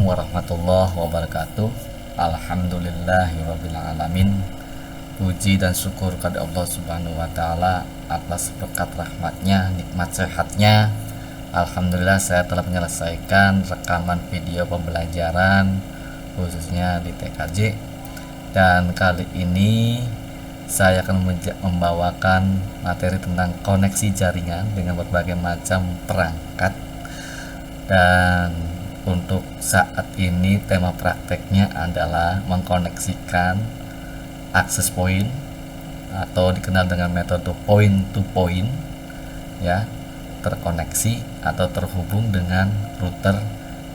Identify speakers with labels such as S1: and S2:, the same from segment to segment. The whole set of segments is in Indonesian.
S1: warahmatullahi wabarakatuh. Alhamdulillahirrabbilalamin. Puji dan syukur kepada Allah subhanahu wa ta'ala atas berkat rahmatnya, nikmat sehatnya. Alhamdulillah saya telah menyelesaikan rekaman video pembelajaran khususnya di TKJ. Dan kali ini saya akan membawakan materi tentang koneksi jaringan dengan berbagai macam perangkat. Dan untuk saat ini tema prakteknya adalah mengkoneksikan access point atau dikenal dengan metode point to point, ya, terkoneksi atau terhubung dengan router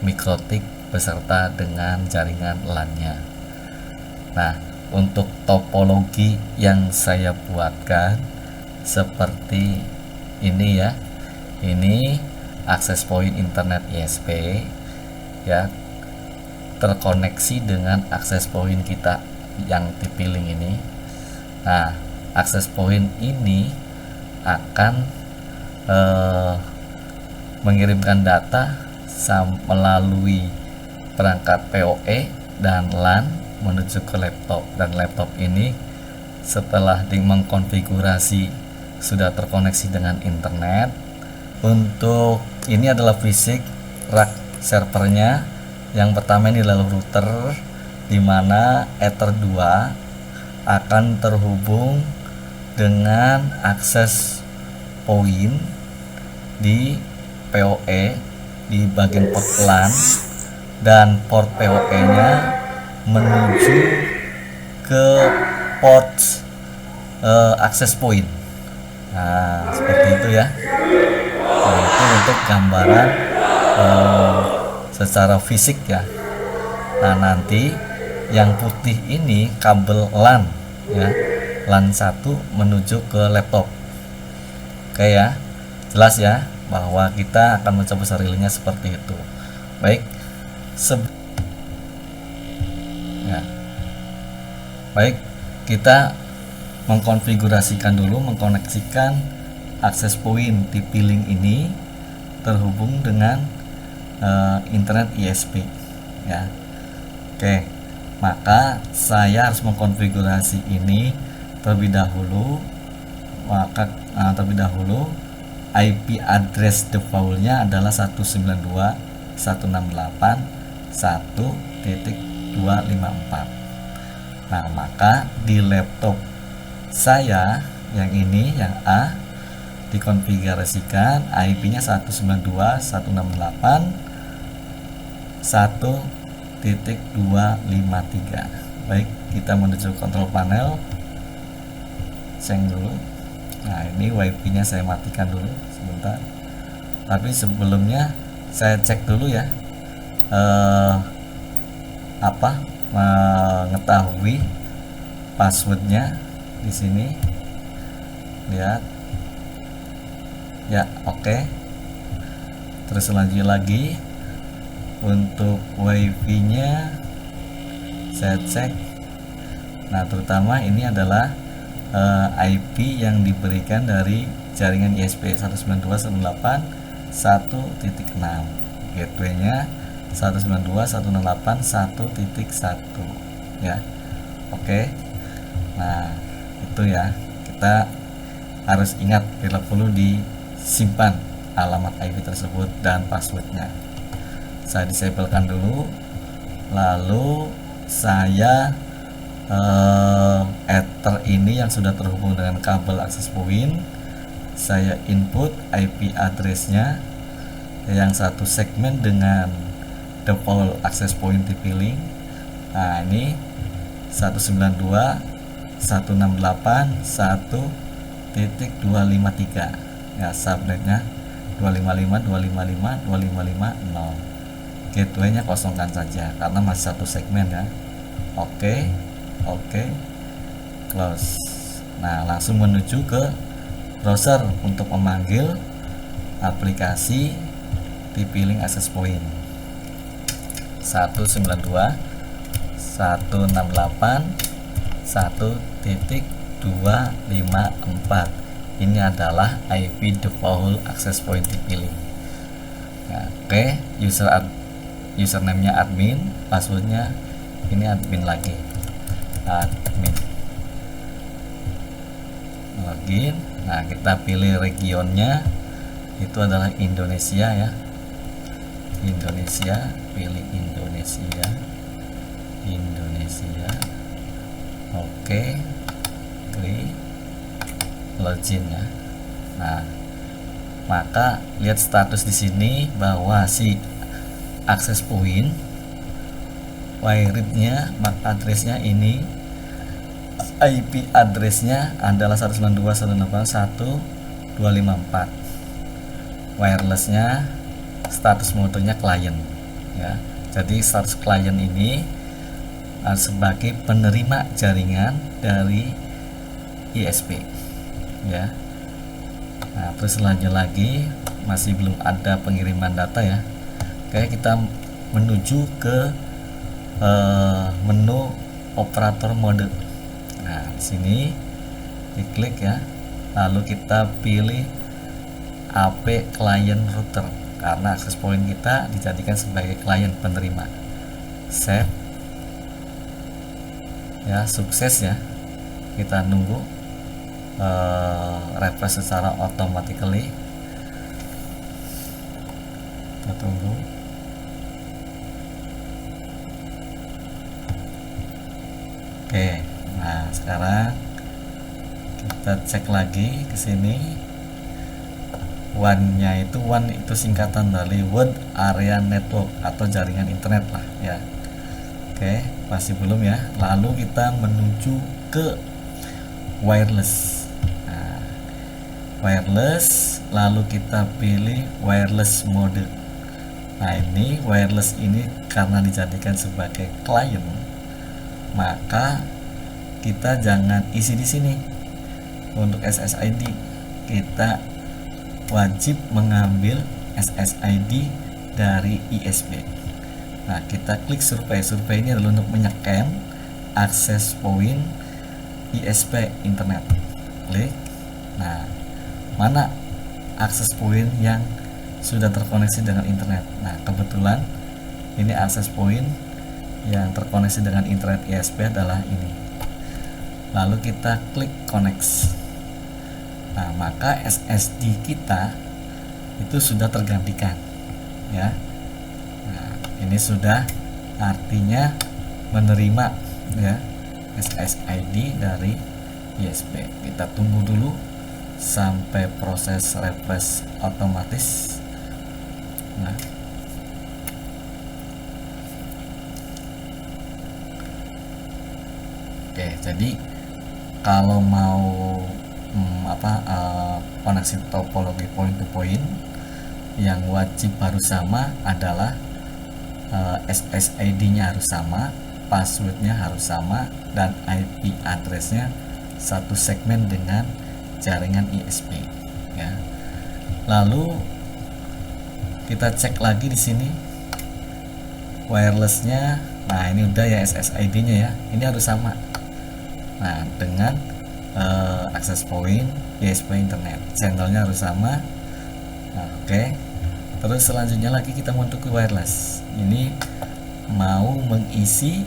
S1: mikrotik beserta dengan jaringan LAN-nya. Nah, untuk topologi yang saya buatkan seperti ini ya. Ini access point internet ISP ya, terkoneksi dengan access point kita yang dipilih ini. Nah, access point ini akan mengirimkan data melalui perangkat PoE dan LAN menuju ke laptop, dan laptop ini setelah mengkonfigurasi sudah terkoneksi dengan internet. Untuk ini adalah fisik rak servernya. Yang pertama ini adalah router, di mana Ether 2 akan terhubung dengan akses point di PoE di bagian port LAN, dan port PoE nya menuju ke port akses point. Nah, seperti itu ya. Nah, itu untuk gambaran secara fisik ya. Nah, nanti yang putih ini kabel LAN ya, LAN 1 menuju ke laptop. Oke ya, jelas ya bahwa kita akan mencoba serialnya seperti itu. Baik, baik, kita mengkonfigurasikan dulu, mengkoneksikan akses point TP-Link ini terhubung dengan internet ISP ya. Oke, maka saya harus mengkonfigurasi ini terlebih dahulu. Maka terlebih dahulu IP address defaultnya adalah 192.168.1.254. Nah, maka di laptop saya yang ini, yang A, dikonfigurasikan IP-nya 192.168.1.253. Baik, kita menuju control panel, cek dulu. Nah, ini WiFi-nya saya matikan dulu sebentar. Tapi sebelumnya saya cek dulu ya, mengetahui passwordnya di sini. Lihat. Ya, oke. Terus lanjut lagi untuk WiFi-nya saya cek. Nah, terutama ini adalah IP yang diberikan dari jaringan ISP 192.168.1.6. Gateway-nya 192.168.1.1 ya. Oke. Nah, itu ya. Kita harus ingat bila perlu disimpan alamat IP tersebut dan passwordnya. Saya disablekan dulu, lalu saya Ether ini yang sudah terhubung dengan kabel access point, saya input IP address-nya yang satu segmen dengan default access point TP-Link. Nah, ini 192.168.1.253 ya, subnetnya 255.255.255.0. Gateway-nya kosongkan saja karena masih satu segmen ya. Oke, close. Nah, langsung menuju ke browser untuk memanggil aplikasi TP-Link access point 192.168.1.254. Ini adalah IP default access point TP-Link. Nah, oke, user username-nya admin, passwordnya ini admin lagi, admin. Login. Nah, kita pilih regionnya, itu adalah Indonesia ya, Indonesia, pilih Indonesia, Indonesia. Oke, klik login ya. Nah, maka lihat status di sini bahwa si access point wirednya, MAC addressnya ini, IP addressnya adalah 192.168.1.254. wirelessnya, status modenya klien ya. Jadi status klien ini sebagai penerima jaringan dari ISP ya. Nah, terus selanjutnya lagi masih belum ada pengiriman data ya. Kayak kita menuju ke menu operator mode. Nah, di sini diklik ya. Lalu kita pilih AP client router karena access point kita dijadikan sebagai klien penerima. Save. Ya, sukses ya. Kita nunggu refresh secara automatically. Kita tunggu. Oke, nah sekarang kita cek lagi ke sini. WAN-nya itu, WAN itu singkatan dari Wide Area Network atau jaringan internet lah ya. Oke, masih belum ya. Lalu kita menuju ke wireless. Nah, wireless, lalu kita pilih wireless mode. Nah, ini wireless ini karena dijadikan sebagai klien, maka kita jangan isi di sini. Untuk SSID kita wajib mengambil SSID dari ISP. Nah, kita klik survei. Survei ini adalah untuk menyekan access point ISP internet. Klik. Nah, mana access point yang sudah terkoneksi dengan internet? Nah, kebetulan ini access point yang terkoneksi dengan internet ISP adalah ini. Lalu kita klik connect. Nah, maka SSD kita itu sudah tergantikan ya. Nah, ini sudah artinya menerima ya SSID dari ISP. Kita tunggu dulu sampai proses refresh otomatis. Nah, oke, jadi kalau mau koneksi topologi point to point, yang wajib harus sama adalah SSID-nya harus sama, passwordnya harus sama, dan IP address-nya satu segmen dengan jaringan ISP ya. Lalu kita cek lagi di sini wireless-nya. Nah, ini udah ya SSID-nya ya. Ini harus sama. Nah, dengan access point ISP internet, channelnya harus sama. Nah, oke. Terus selanjutnya lagi kita mau ke wireless. Ini mau mengisi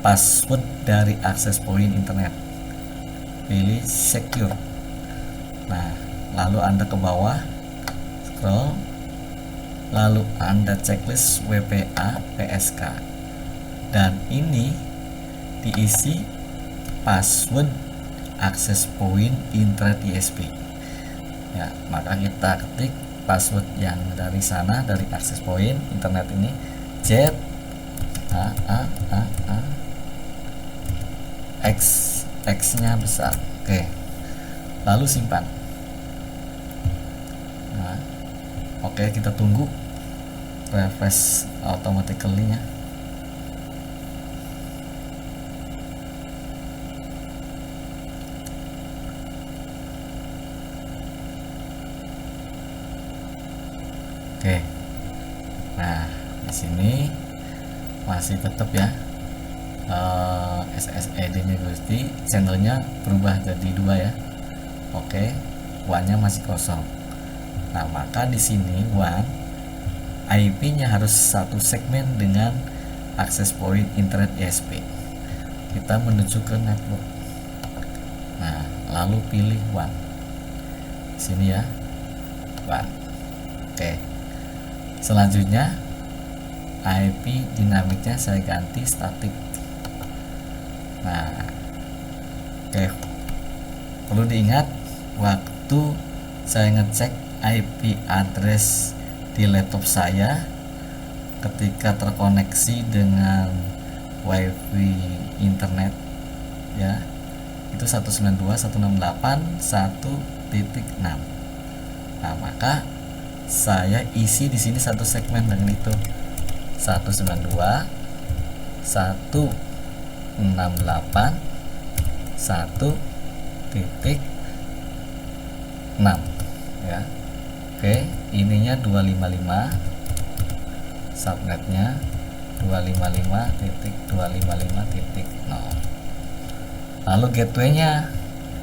S1: password dari access point internet. Pilih secure. Nah, lalu Anda ke bawah scroll, lalu Anda checklist WPA PSK, dan ini diisi password access point internet ISP ya. Maka kita ketik password yang dari sana, dari access point internet ini, Z X nya besar. Oke, lalu simpan. Nah, oke, kita tunggu refresh automatically nya. Oke, nah di sini masih tetap ya SSID-nya Gusti, channelnya berubah jadi 2 ya. Oke, WAN-nya masih kosong. Nah, maka di sini WAN IP-nya harus satu segmen dengan access point internet ISP. Kita menuju ke network. Nah, lalu pilih WAN. Sini ya, WAN. Oke. Selanjutnya IP dinamiknya saya ganti statik. Nah, oke. Perlu diingat waktu saya ngecek IP address di laptop saya ketika terkoneksi dengan WiFi internet ya, itu 192.168.1.6. Nah, maka saya isi di sini satu segmen dengan itu 192.168.1.6 ya. Oke, ininya 255, subnetnya 255.255.0. Lalu gateway-nya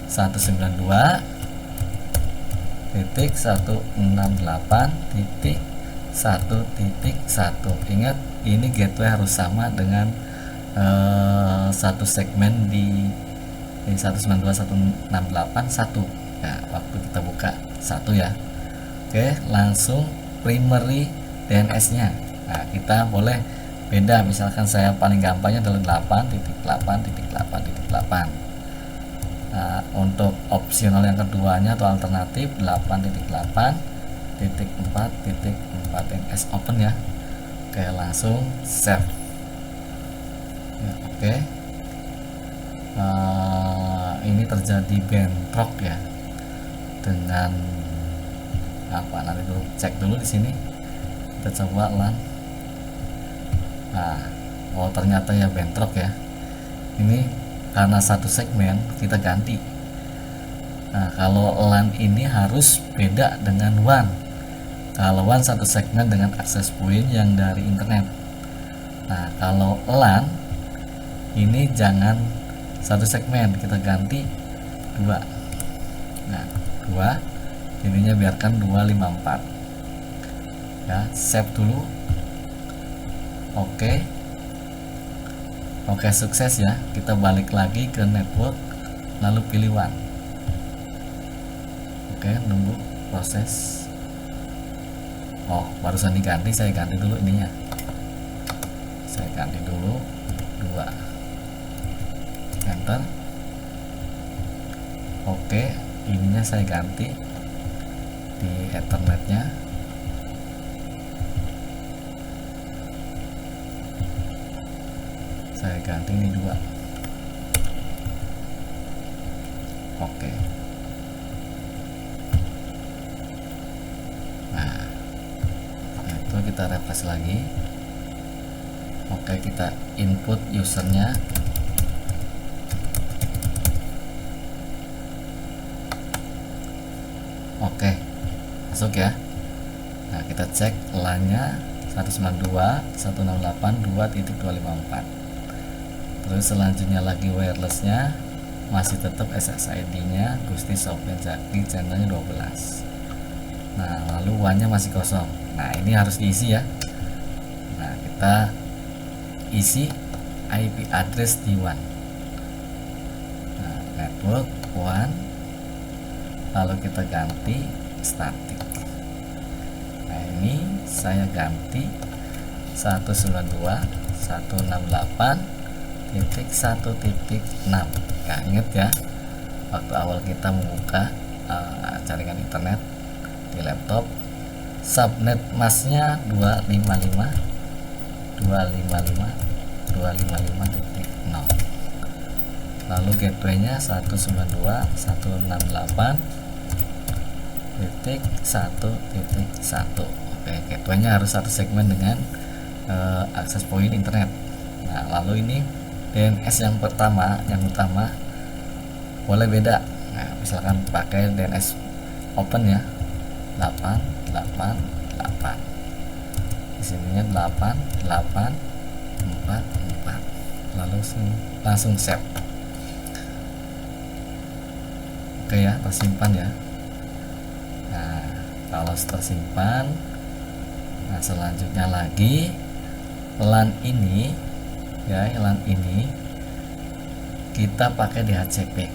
S1: 192.168.1.1. Ingat, ini gateway harus sama dengan satu segmen di 192.168.1 ya, waktu kita buka satu ya. Oke, langsung primary DNS nya. Nah, kita boleh beda, misalkan saya paling gampangnya adalah 8.8.8.8. Nah, untuk opsional yang keduanya atau alternatif 8.8.4.4 DNS open ya. Oke, langsung save ya. Oke, ini terjadi bentrok ya dengan apa, nanti dulu cek dulu di sini, kita coba LAN. Nah, oh ternyata ya bentrok ya, ini karena satu segmen kita ganti. Nah, kalau LAN ini harus beda dengan WAN. Kalau WAN satu segmen dengan akses point yang dari internet. Nah, kalau LAN ini jangan satu segmen, kita ganti 2. Nah, 2 ininya biarkan 254 ya. Save dulu. Oke, sukses ya. Kita balik lagi ke network, lalu pilih WAN. Oke, nunggu proses. Oh, barusan diganti, saya ganti dulu ininya. Saya ganti dulu 2. Enter. Oke, ininya saya ganti di ethernetnya. Saya ganti ini 2. Oke. Nah, itu kita refresh lagi. Oke, kita input usernya. Oke, masuk ya. Nah, kita cek LAN-nya 192.168.2.254. Terus selanjutnya lagi wireless-nya masih tetap SSID-nya Gusti Sofian Zaki, channelnya 12. Nah, lalu WAN-nya masih kosong. Nah, ini harus diisi ya. Nah, kita isi IP address di WAN. Nah, network WAN, lalu kita ganti static. Nah, ini saya ganti 192.168.1.6. Ya, ingat ya, waktu awal kita membuka jaringan internet di laptop, subnet masnya 255.255.0. lalu gateway-nya 192.168.1.1. Oke, gateway-nya harus satu segmen dengan akses point internet. Nah, lalu ini DNS yang pertama, yang utama boleh beda. Nah, misalkan pakai DNS open ya, 888. Di sininya 8844. Langsung save. Oke ya, tersimpan ya. Nah, kalau tersimpan, Nah, selanjutnya lagi LAN ini ya, LAN ini kita pakai DHCP,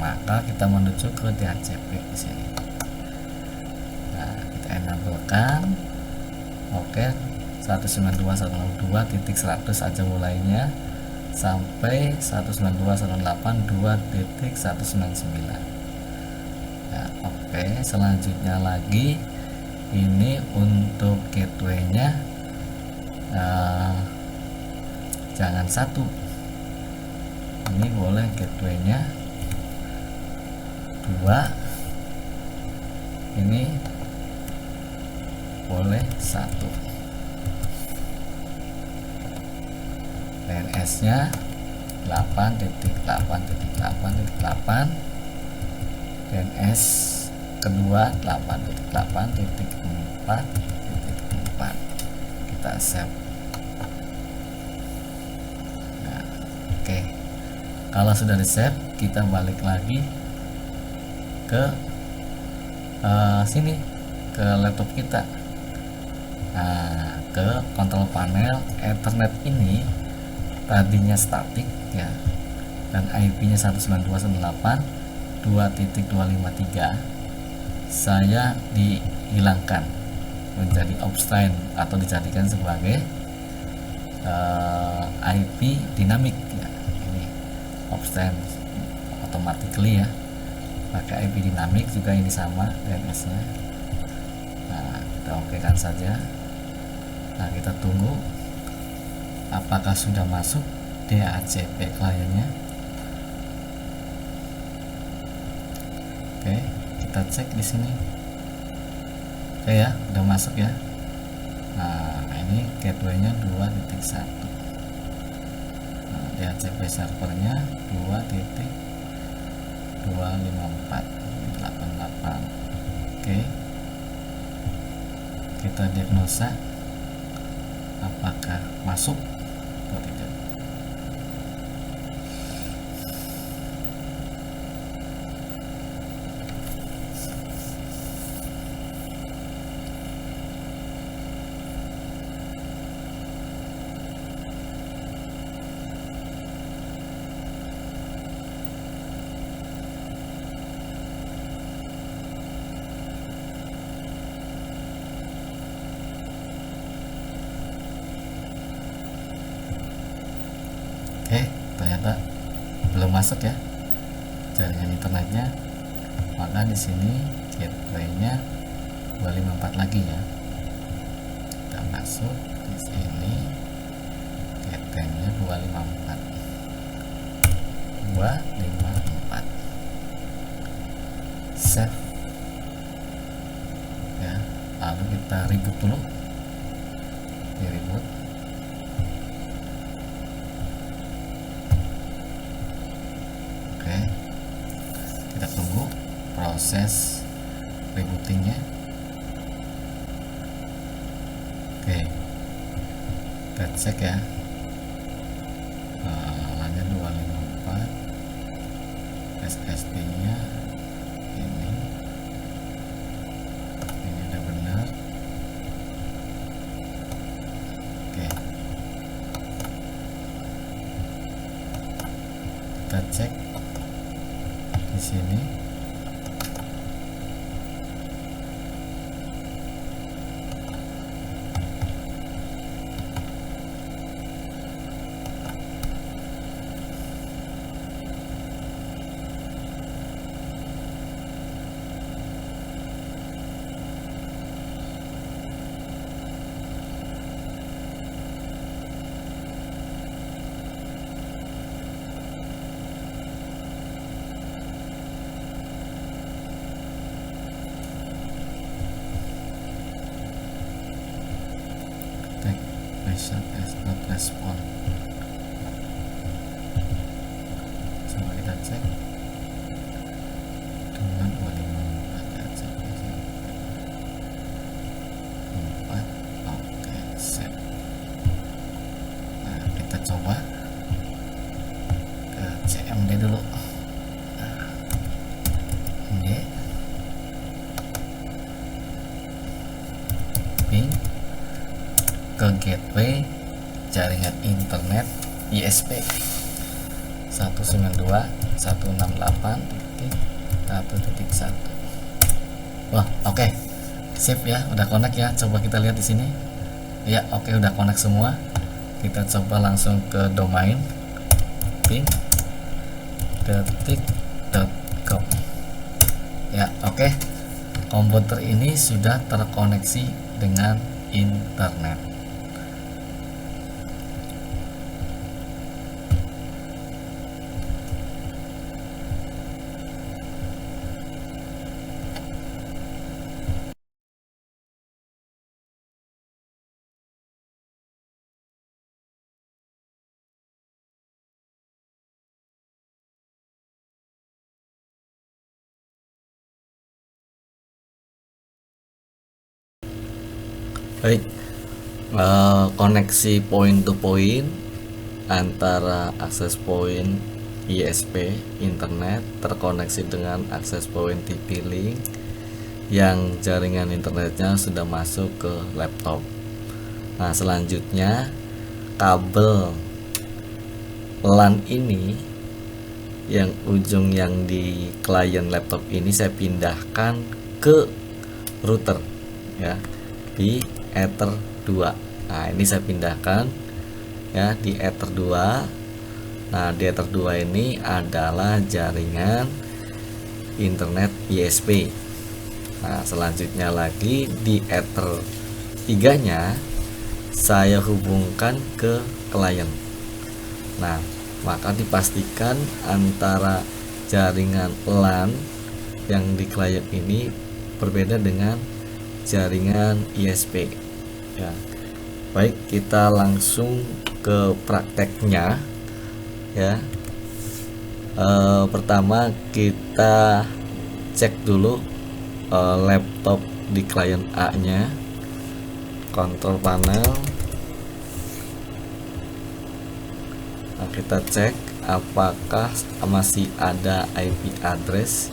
S1: maka kita menuju ke DHCP di sini. Nah, kita enablekan. Oke, 192.168.100 aja mulainya sampai 192.168.2.199. Nah, oke, selanjutnya lagi ini untuk gateway-nya jangan satu, ini boleh gateway-nya 2, ini boleh 1. DNS-nya 8.8.8.8, DNS kedua 8.8.4.4. Kita save. Nah, oke. Kalau sudah di save, kita balik lagi ke sini, ke laptop kita. Nah, ke control panel. Ethernet ini tadinya statik ya, dan IP-nya 192.168.2.253 saya dihilangkan menjadi obstrain atau dijadikan sebagai IP dinamik ya. Ini obstrain automatically ya, pakai IP dinamik juga. Ini sama DNS-nya. Nah, kita okekan saja. Nah, kita tunggu apakah sudah masuk DHCP kliennya. Oke, kita cek di sini. Oke ya, udah masuk ya. Nah, ini gateway-nya 2.1. Nah, DHCP servernya 2.254.88. Oke, kita diagnosa apakah masuk atau tidak. Oke, ternyata belum masuk ya jaringan internetnya. Maka di sini gateway-nya 254 lagi ya. Kita masuk di sini, gateway-nya 254 save ya. Lalu kita reboot dulu, di reboot. Kita tunggu proses rebootingnya. Oke, kita cek ya. LAN-nya 254, SSD nya ini udah benar. Oke, kita cek di sini. As not respond. Coba kita cek. 225 4. Oke, save. Nah, kita coba ke CMD dulu. Ping ke gateway jaringan internet ISP 192.168.1.1. Wah, oke. Sip ya, udah connect ya. Coba kita lihat di sini. Ya, oke, udah connect semua. Kita coba langsung ke domain ping.detik.com. Ya, oke. Komputer ini sudah terkoneksi dengan internet. Baik, koneksi point to point antara akses point ISP internet terkoneksi dengan akses point TP-Link yang jaringan internetnya sudah masuk ke laptop. Nah, selanjutnya kabel LAN ini yang ujung yang di klien laptop ini saya pindahkan ke router ya, di Ether 2. Nah, ini saya pindahkan ya di Ether 2. Nah, di Ether 2 ini adalah jaringan internet ISP. Nah, selanjutnya lagi di Ether 3-nya saya hubungkan ke klien. Nah, maka dipastikan antara jaringan LAN yang di klien ini berbeda dengan jaringan ISP ya. Baik, kita langsung ke prakteknya ya. Pertama kita cek dulu laptop di klien A nya, control panel. Nah, kita cek apakah masih ada IP address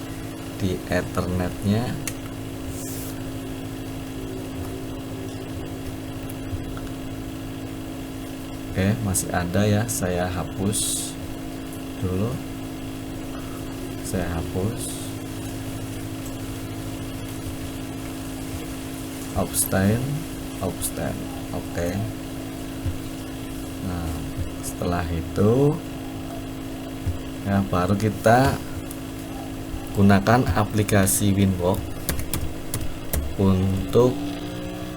S1: di Ethernet-nya. Oke, masih ada ya. Saya hapus dulu. Saya hapus. Obstain. Oke. Nah, setelah itu ya baru kita gunakan aplikasi Winbox untuk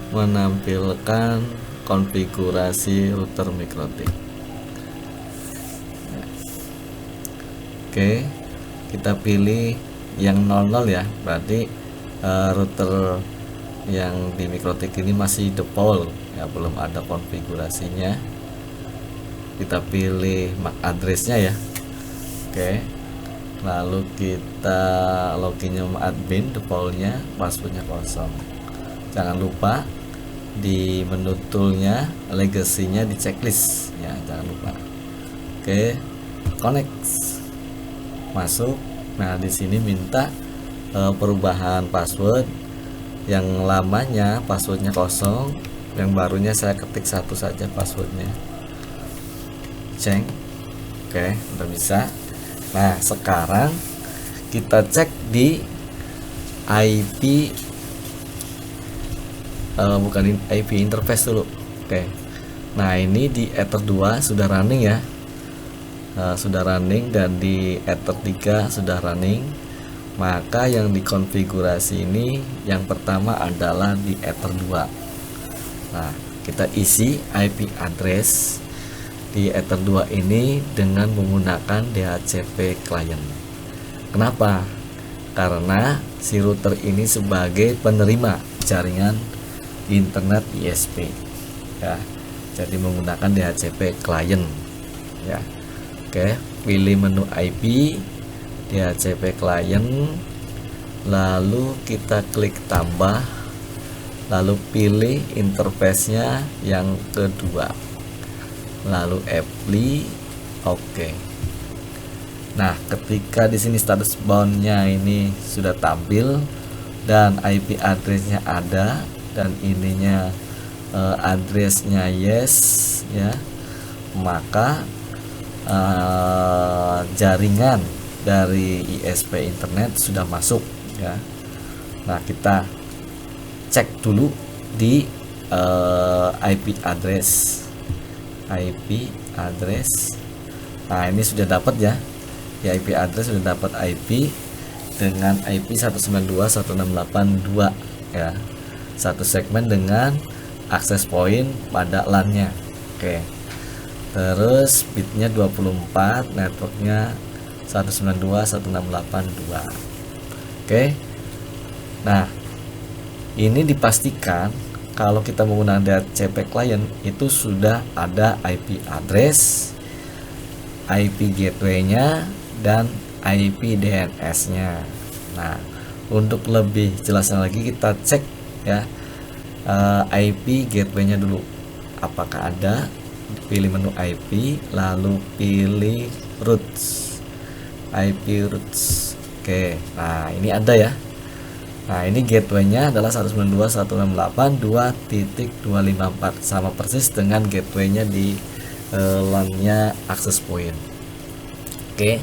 S1: menampilkan konfigurasi router MikroTik. Oke, kita pilih yang 00 ya, berarti router yang di MikroTik ini masih default ya, belum ada konfigurasinya. Kita pilih MAC address-nya ya. Oke, lalu kita loginnya admin, defaultnya passwordnya kosong. Jangan lupa di menu toolnya legacy-nya di checklist ya, jangan lupa. Oke, connect, masuk. Nah, di sini minta perubahan password. Yang lamanya passwordnya kosong, yang barunya saya ketik satu saja passwordnya. Ceng. Oke, udah bisa. Nah, sekarang kita cek di IP bukan IP interface dulu. Oke. Nah, ini di Ether 2 sudah running ya. Sudah running, dan di Ether 3 sudah running. Maka yang dikonfigurasi ini yang pertama adalah di Ether 2. Nah, kita isi IP address di Ether 2 ini dengan menggunakan DHCP client. Kenapa? Karena si router ini sebagai penerima jaringan internet ISP ya, jadi menggunakan DHCP client ya. Oke, pilih menu IP DHCP client, lalu kita klik tambah, lalu pilih interface-nya yang kedua, lalu apply. Oke. Nah, ketika di sini status bound-nya ini sudah tampil dan IP address-nya ada dan ininya addressnya yes ya, maka jaringan dari ISP internet sudah masuk ya. Nah, kita cek dulu di IP address. Nah, ini sudah dapat ya. Di IP address sudah dapat IP dengan IP 192.168.2 ya. Satu segmen dengan akses point pada LAN-nya. Oke. Terus bitnya 24, networknya 192.168.2. Oke. Nah, ini dipastikan kalau kita menggunakan DHCP client itu sudah ada IP address, IP gateway-nya, dan IP DNS-nya. Nah, untuk lebih jelasnya lagi kita cek ya IP gateway-nya dulu. Apakah ada? Pilih menu IP, lalu pilih routes. IP routes. Oke, nah ini ada ya. Nah, ini gateway-nya adalah 192.168.2.254, sama persis dengan gateway-nya di LAN-nya access point. Oke,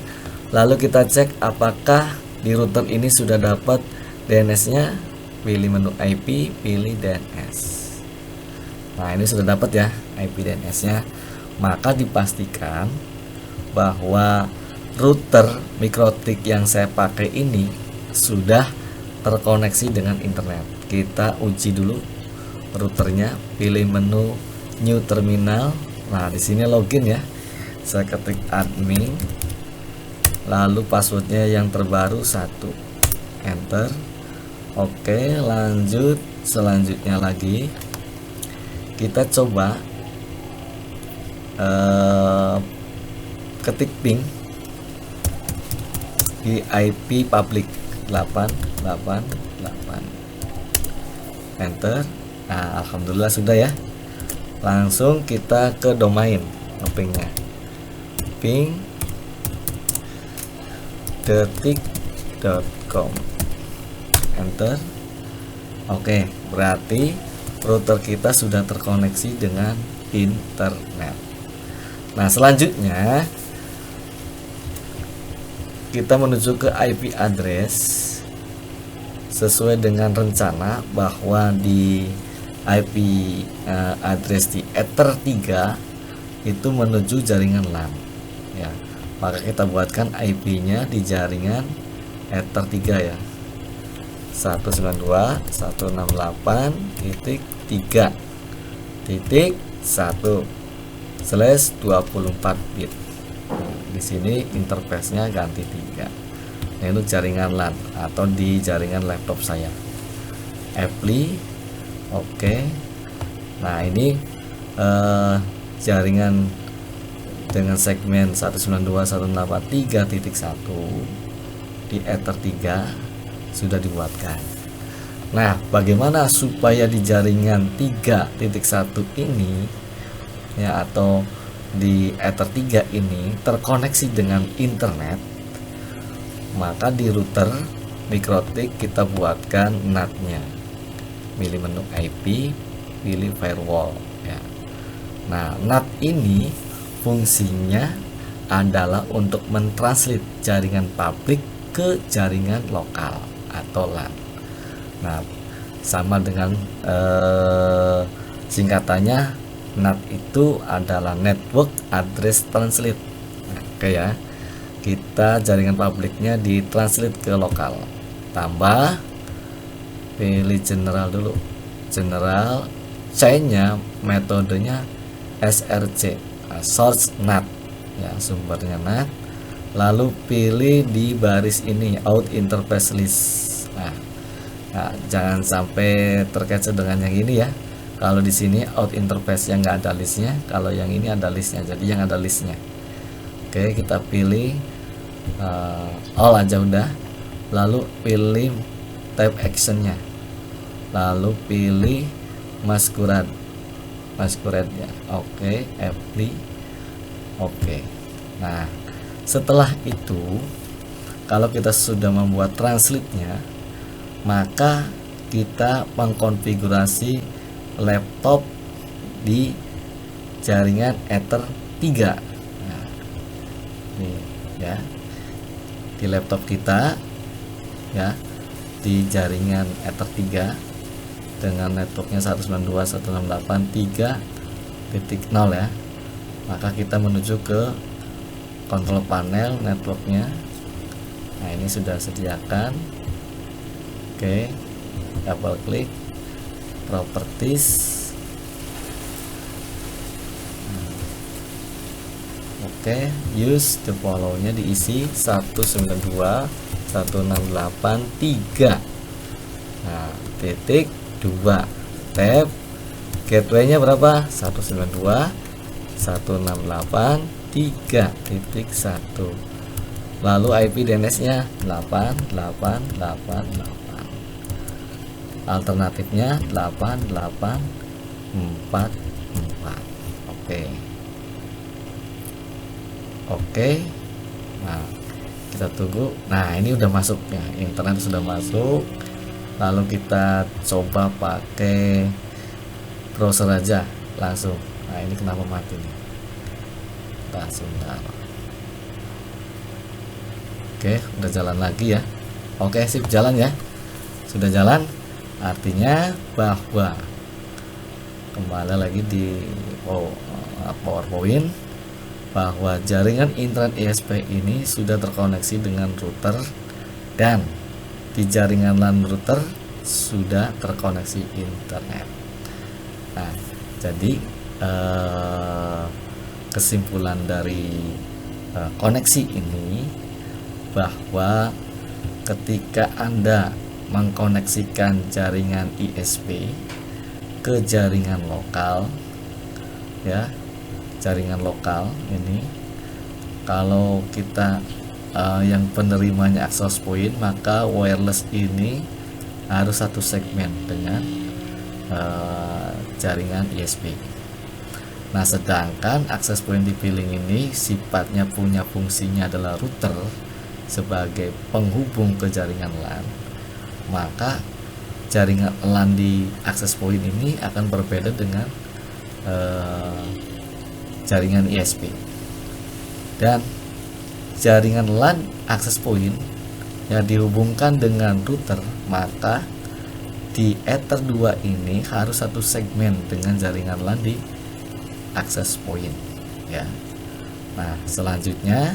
S1: lalu kita cek apakah di router ini sudah dapat DNS-nya. Pilih menu IP, pilih DNS. Nah, ini sudah dapat ya IP DNS-nya. Maka dipastikan bahwa router Mikrotik yang saya pakai ini sudah terkoneksi dengan internet. Kita uji dulu routernya, pilih menu new terminal. Nah, di sini login ya. Saya ketik admin, lalu passwordnya yang terbaru 1, enter. Oke, lanjut. Selanjutnya lagi kita coba ketik ping di IP public 888, enter. Nah, alhamdulillah sudah ya. Langsung kita ke domain pingnya, ping detik.com, enter. Oke, berarti router kita sudah terkoneksi dengan internet. Nah, selanjutnya kita menuju ke IP address sesuai dengan rencana bahwa di IP address di Ether 3 itu menuju jaringan LAN ya. Maka kita buatkan IP-nya di jaringan Ether 3 ya. 192.168.3.1/24 bit. Di sini interface-nya ganti 3. Nah, itu jaringan LAN atau di jaringan laptop saya. Apply, oke. Nah, ini jaringan dengan segmen 192.168.3.1 di Ether 3 sudah dibuatkan. Nah, bagaimana supaya di jaringan 3.1 ini ya, atau di Ether 3 ini terkoneksi dengan internet? Maka di router Mikrotik kita buatkan NAT-nya. Pilih menu IP, pilih firewall ya. Nah, NAT ini fungsinya adalah untuk mentranslate jaringan publik ke jaringan lokal atau LAN. Nah, sama dengan singkatannya, NAT itu adalah Network Address Translate. Nah, oke ya, kita jaringan publiknya ditranslate ke lokal. Tambah, pilih general dulu. General, chainnya metodenya SRC, source NAT ya, sumbernya NAT. Lalu pilih di baris ini out interface list. Nah, jangan sampai terkecoh dengan yang ini ya. Kalau di sini out interface yang nggak ada listnya, kalau yang ini ada listnya. Jadi yang ada listnya. Oke, kita pilih all aja udah. Lalu pilih type actionnya. Lalu pilih masquerade ya. Oke, apply. Oke. Nah, setelah itu, kalau kita sudah membuat translate-nya, maka kita mengkonfigurasi laptop di jaringan Ether 3. Nah, ini ya, di laptop kita ya, di jaringan Ether 3 dengan networknya 192.168.3.0 ya. Maka kita menuju ke kontrol panel networknya. Nah, ini sudah sediakan. Oke, double klik properties. Oke, use the follow-nya diisi 192.168.3. Nah, titik 2 tab gateway-nya berapa? 192.168.3.1. lalu IP DNS-nya 8888, alternatifnya 8844. Oke, nah kita tunggu. Nah, ini udah masuk ya, internet sudah masuk. Lalu kita coba pakai browser aja langsung. Nah, ini kenapa mati nih? Sebentar. Oke, udah jalan lagi ya. Oke, sip, jalan ya. Sudah jalan, artinya bahwa kembali lagi di PowerPoint, bahwa jaringan internet ISP ini sudah terkoneksi dengan router, dan di jaringan LAN router sudah terkoneksi internet. Nah, jadi kesimpulan dari koneksi ini bahwa ketika Anda mengkoneksikan jaringan ISP ke jaringan lokal ya, jaringan lokal ini, kalau kita yang penerimanya access point, maka wireless ini harus satu segmen dengan jaringan ISP. Nah, sedangkan access point dipilih ini sifatnya punya fungsinya adalah router sebagai penghubung ke jaringan LAN, maka jaringan LAN di access point ini akan berbeda dengan jaringan ISP. Dan jaringan LAN access point yang dihubungkan dengan router, maka di Ether 2 ini harus satu segmen dengan jaringan LAN di access point ya. Nah, selanjutnya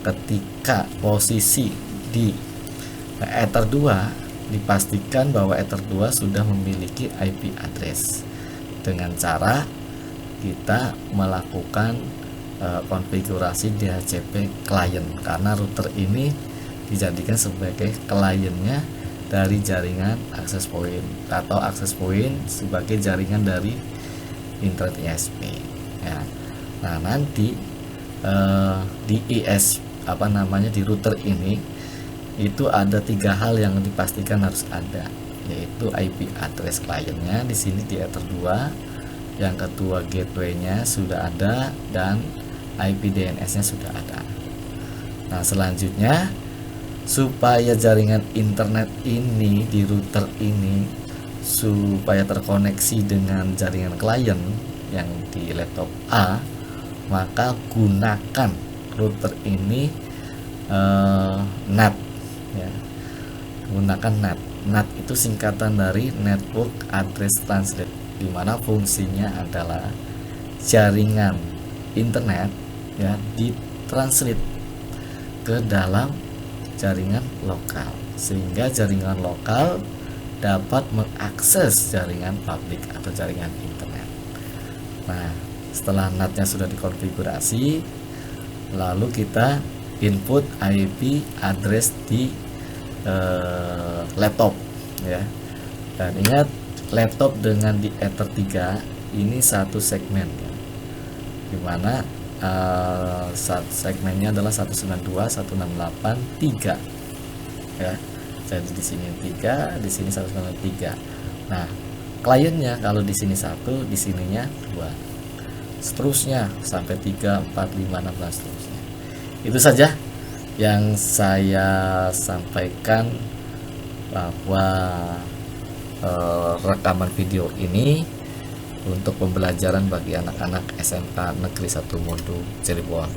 S1: ketika posisi di Ether 2, dipastikan bahwa Ether 2 sudah memiliki IP address dengan cara kita melakukan konfigurasi DHCP client, karena router ini dijadikan sebagai kliennya dari jaringan access point, atau access point sebagai jaringan dari internet ISP ya. Nah, nanti di di router ini itu ada 3 hal yang dipastikan harus ada, yaitu IP address kliennya di sini di Ether 2, yang kedua gateway-nya sudah ada, dan IP DNS-nya sudah ada. Nah, selanjutnya supaya jaringan internet ini di router ini supaya terkoneksi dengan jaringan klien yang di laptop A, maka gunakan router ini NAT ya. Gunakan NAT. NAT itu singkatan dari Network Address Translate, di mana fungsinya adalah jaringan internet ya ditranslate ke dalam jaringan lokal, sehingga jaringan lokal dapat mengakses jaringan publik atau jaringan internet. Nah, setelah NAT-nya sudah dikonfigurasi, lalu kita input IP address di laptop ya. Dan ingat, laptop dengan di Ether 3 ini satu segmen ya, dimana segmennya adalah 192.168.3 ya. Jadi di sini 3, di sini 193. Nah, kliennya kalau di sini 1, di sininya 2. Seterusnya sampai 3, 4, 5, 6 dan seterusnya. Itu saja yang saya sampaikan, bahwa rekaman video ini untuk pembelajaran bagi anak-anak SMK Negeri 1 Modo Cirebon.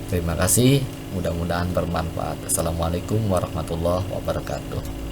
S1: Terima kasih, mudah-mudahan bermanfaat. Assalamualaikum warahmatullahi wabarakatuh.